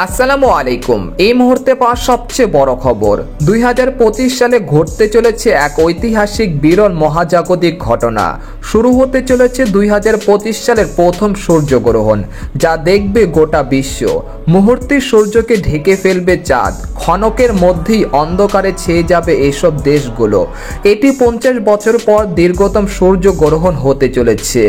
আসসালামু আলাইকুম। এই মুহূর্তে পাওয়া সবচেয়ে বড় খবর, 2025 সালে ঘটতে চলেছে এক ঐতিহাসিক বিরল মহাজাগতিক ঘটনা। শুরু হতে চলেছে 2025 সালের প্রথম সূর্যগ্রহণ, যা দেখবে গোটা বিশ্ব। মুহূর্তে সূর্যকে ঢেকে ফেলবে চাঁদ, ক্ষণকের মধ্যেই অন্ধকারে ছেয়ে যাবে এসব দেশগুলো। এটি 50 বছর পর দীর্ঘতম সূর্যগ্রহণ হতে চলেছে,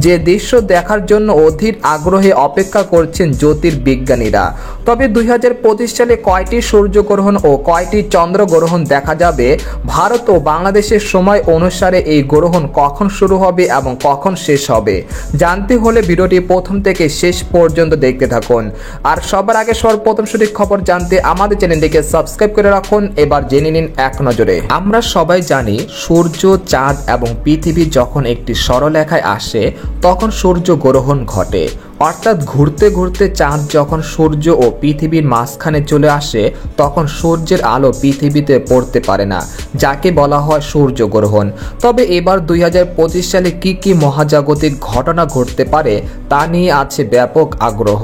যে দৃশ্য দেখার জন্য অধীর আগ্রহে অপেক্ষা করছেন জ্যোতির্বিজ্ঞানীরা। তবে 2025 সালে কয়টি সূর্যগ্রহণ ও কয়টি চন্দ্রগ্রহণ দেখা যাবে? ভারত ও বাংলাদেশের সময় অনুসারে এই গ্রহণ কখন শুরু হবে এবং কখন শেষ হবে? জানতে হলে ভিডিওটি প্রথম থেকে শেষ পর্যন্ত দেখতে থাকুন। আর সবার আগে সর্বপ্রথম সঠিক খবর জানতে আমাদের চ্যানেলটিকে সাবস্ক্রাইব করে রাখুন। এবার জেনে নিন এক নজরে। আমরা সবাই জানি, সূর্য, চাঁদ এবং পৃথিবী যখন একটি সরলরেখায় আসে তখন সূর্যগ্রহণ ঘটে। অর্থাৎ ঘুরতে ঘুরতে চাঁদ যখন সূর্য ও পৃথিবীর মাঝখানে চলে আসে তখন সূর্যের আলো পৃথিবীতে পড়তে পারে না, যাকে বলা হয় সূর্যগ্রহণ। তবে এবার 2025 সালে কি মহাজাগতিক ঘটনা ঘটতে পারে তা নিয়ে আছে ব্যাপক আগ্রহ।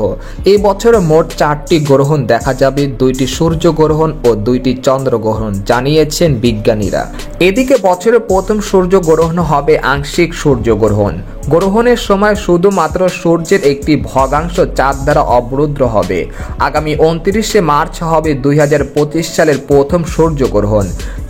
এই বছরে মোট 4টি গ্রহণ দেখা যাবে, 2টি সূর্যগ্রহণ ও 2টি চন্দ্রগ্রহণ, জানিয়েছেন বিজ্ঞানীরা। এদিকে বছরের প্রথম সূর্যগ্রহণ হবে আংশিক সূর্যগ্রহণ। গ্রহণের সময় শুধুমাত্র সূর্যের একটি ভগ্নাংশ চাঁদ দ্বারা অবরুদ্ধ হবে। আগামী 29শে মার্চ হবে 2025 সালের প্রথম সূর্যগ্রহণ।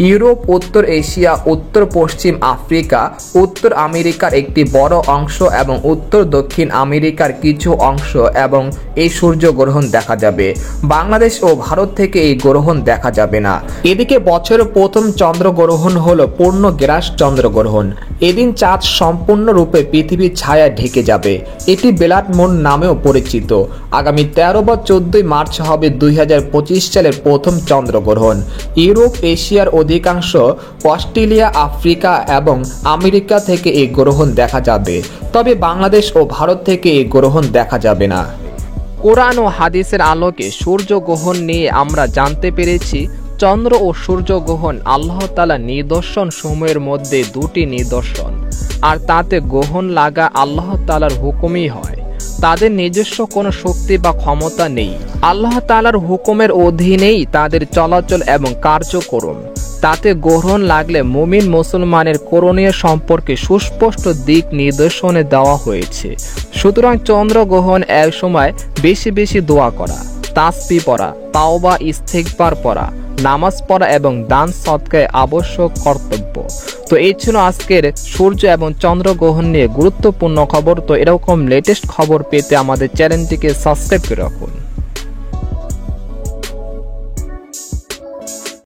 ইউরোপ, উত্তর এশিয়া, উত্তর পশ্চিম আফ্রিকা, উত্তর আমেরিকার একটি বড় অংশ এবং উত্তর দক্ষিণ আমেরিকার কিছু অংশ এবং এই সূর্যগ্রহণ দেখা যাবে। বাংলাদেশ ও ভারত থেকে এই গ্রহণ দেখা যাবে না। এদিকে বছরের প্রথম চন্দ্রগ্রহণ হলো পূর্ণগ্রাস চন্দ্রগ্রহণ। এদিন চাঁদ সম্পূর্ণরূপে পৃথিবীর ছায়া ঢেকে যাবে। এটি ব্লাড মুন নামেও পরিচিত। আগামী 13 বা 14 মার্চ হবে 2025 সালের প্রথম চন্দ্রগ্রহণ। ইউরোপ, এশিয়ার অধিকাংশ, অস্ট্রেলিয়া, আফ্রিকা এবং আমেরিকা থেকে এই গ্রহণ দেখা যাবে। তবে বাংলাদেশ ও ভারত থেকে এই গ্রহণ দেখা যাবে না। কোরআন ও হাদিসের আলোকে সূর্যগ্রহণ নিয়ে আমরা জানতে পেরেছি, চন্দ্র ও সূর্যগ্রহণ আল্লাহ তাআলার নিদর্শন সমূহের মধ্যে 2টি নিদর্শন, আর তাতে গ্রহণ লাগা আল্লাহ তাআলার হুকুমই হয়। তাদের নিজস্ব কোনো শক্তি বা ক্ষমতা নেই। আল্লাহ তাআলার হুকুমের অধীনেই তাদের চলাচল এবং কার্যক্রম। তাতে গ্রহণ লাগলে মুমিন মুসলমানের করণীয় সম্পর্কে সুস্পষ্ট দিক নির্দেশনা দেওয়া হয়েছে। সুতরাং চন্দ্রগ্রহণ এক সময় বেশি বেশি দোয়া করা, তাসবিহ পড়া, তাওবা ইস্তেগফার পড়া, নামাজ পড়া এবং দান সদকায় আবশ্যক কর্তব্য। তো এই ছিল আজকের সূর্য এবং চন্দ্রগ্রহণ নিয়ে গুরুত্বপূর্ণ খবর। তো এরকম লেটেস্ট খবর পেতে আমাদের চ্যানেলটিকে সাবস্ক্রাইব করে রাখুন।